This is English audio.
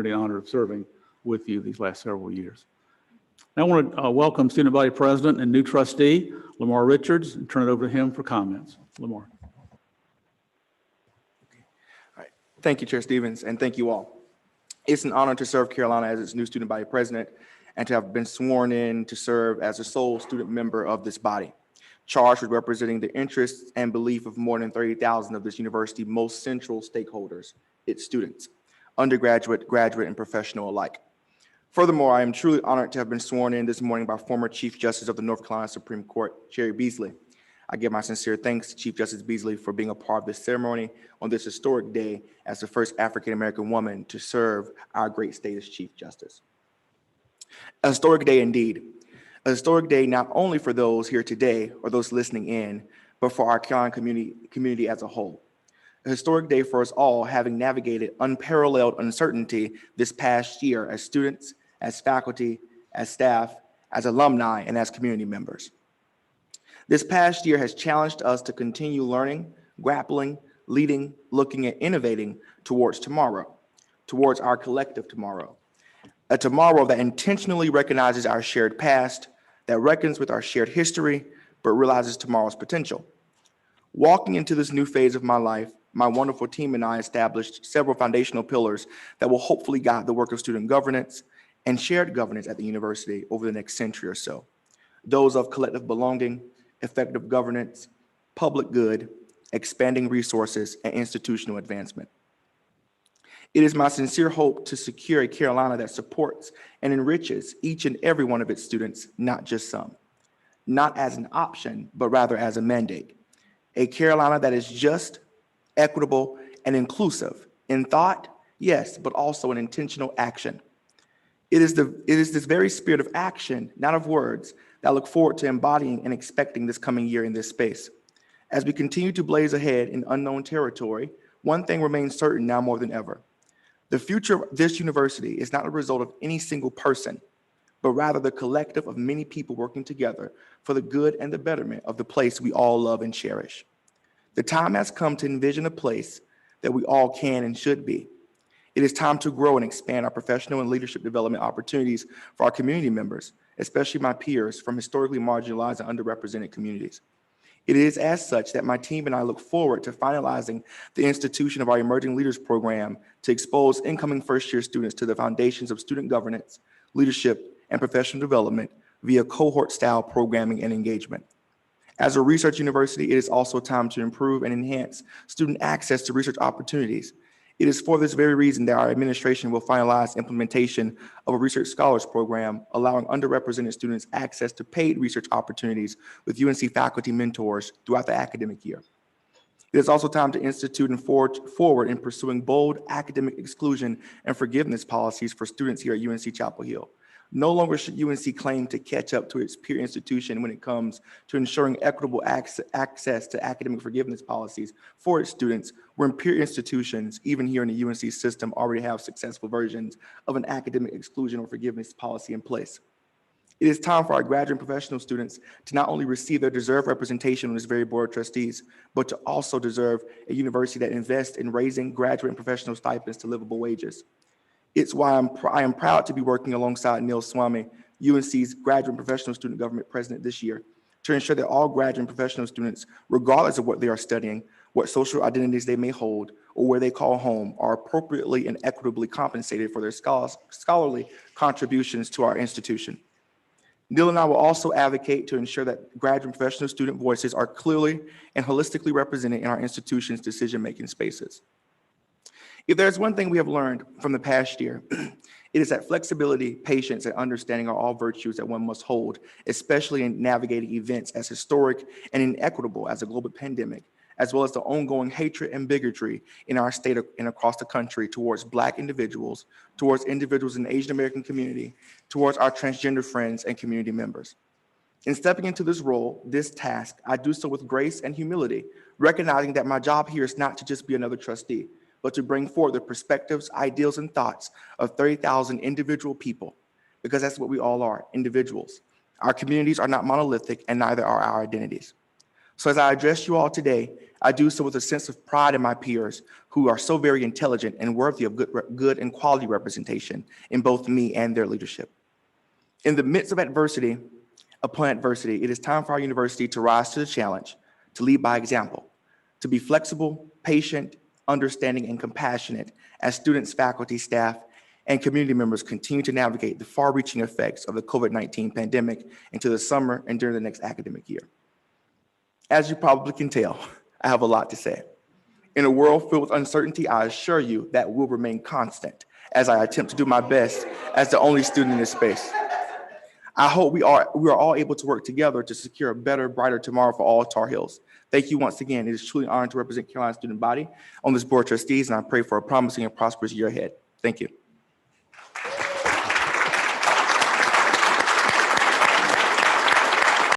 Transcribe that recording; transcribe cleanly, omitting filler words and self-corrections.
the honor of serving with you these last several years. Now I want to welcome Student Body President and new trustee, Lamar Richards, and turn it over to him for comments. Lamar. All right. Thank you, Chair Stevens, and thank you all. It's an honor to serve Carolina as its new student body president and to have been sworn in to serve as the sole student member of this body, charged with representing the interests and belief of more than 30,000 of this university's most central stakeholders, its students, undergraduate, graduate, and professional alike. Furthermore, I am truly honored to have been sworn in this morning by former Chief Justice of the North Carolina Supreme Court, Cherry Beasley. I give my sincere thanks to Chief Justice Beasley for being a part of this ceremony on this historic day as the first African-American woman to serve our great state as Chief Justice. A historic day indeed. A historic day not only for those here today or those listening in, but for our Carolina community as a whole. A historic day for us all, having navigated unparalleled uncertainty this past year as students, as faculty, as staff, as alumni, and as community members. This past year has challenged us to continue learning, grappling, leading, looking, and innovating towards tomorrow, towards our collective tomorrow. A tomorrow that intentionally recognizes our shared past, that reckons with our shared history, but realizes tomorrow's potential. Walking into this new phase of my life, my wonderful team and I established several foundational pillars that will hopefully guide the work of student governance and shared governance at the university over the next century or so. Those of collective belonging, effective governance, public good, expanding resources, and institutional advancement. It is my sincere hope to secure a Carolina that supports and enriches each and every one of its students, not just some. Not as an option, but rather as a mandate. A Carolina that is just, equitable, and inclusive in thought, yes, but also in intentional action. It is this very spirit of action, not of words, that I look forward to embodying and expecting this coming year in this space. As we continue to blaze ahead in unknown territory, one thing remains certain now more than ever. The future of this university is not a result of any single person, but rather the collective of many people working together for the good and the betterment of the place we all love and cherish. The time has come to envision a place that we all can and should be. It is time to grow and expand our professional and leadership development opportunities for our community members, especially my peers from historically marginalized and underrepresented communities. It is as such that my team and I look forward to finalizing the institution of our Emerging Leaders Program to expose incoming first-year students to the foundations of student governance, leadership, and professional development via cohort-style programming and engagement. As a research university, it is also time to improve and enhance student access to research opportunities. It is for this very reason that our administration will finalize implementation of a research scholars program, allowing underrepresented students access to paid research opportunities with UNC faculty mentors throughout the academic year. It is also time to institute and forward in pursuing bold academic exclusion and forgiveness policies for students here at UNC Chapel Hill. No longer should UNC claim to catch up to its peer institution when it comes to ensuring equitable access to academic forgiveness policies for its students, when peer institutions, even here in the UNC system, already have successful versions of an academic exclusion or forgiveness policy in place. It is time for our graduate and professional students to not only receive their deserved representation on this very board of trustees, but to also deserve a university that invests in raising graduate and professional stipends to livable wages. It's why I am proud to be working alongside Neil Swami, UNC's graduate and professional student government president this year, to ensure that all graduate and professional students, regardless of what they are studying, what social identities they may hold, or where they call home, are appropriately and equitably compensated for their scholarly contributions to our institution. Neil and I will also advocate to ensure that graduate and professional student voices are clearly and holistically represented in our institution's decision-making spaces. If there's one thing we have learned from the past year, it is that flexibility, patience, and understanding are all virtues that one must hold, especially in navigating events as historic and inequitable as a global pandemic, as well as the ongoing hatred and bigotry in our state and across the country towards Black individuals, towards individuals in the Asian American community, towards our transgender friends and community members. In stepping into this role, this task, I do so with grace and humility, recognizing that my job here is not to just be another trustee, but to bring forward the perspectives, ideals, and thoughts of 30,000 individual people, because that's what we all are, individuals. Our communities are not monolithic, and neither are our identities. So as I address you all today, I do so with a sense of pride in my peers who are so very intelligent and worthy of good and quality representation in both me and their leadership. In the midst of adversity, upon adversity, it is time for our university to rise to the challenge, to lead by example, to be flexible, patient, understanding, and compassionate as students, faculty, staff, and community members continue to navigate the far-reaching effects of the COVID-19 pandemic into the summer and during the next academic year. As you probably can tell, I have a lot to say. In a world filled with uncertainty, I assure you that will remain constant as I attempt to do my best as the only student in this space. I hope we are all able to work together to secure a better, brighter tomorrow for all Tar Heels. Thank you once again. It is truly an honor to represent Carolina student body on this board of trustees, and I pray for a promising and prosperous year ahead. Thank you.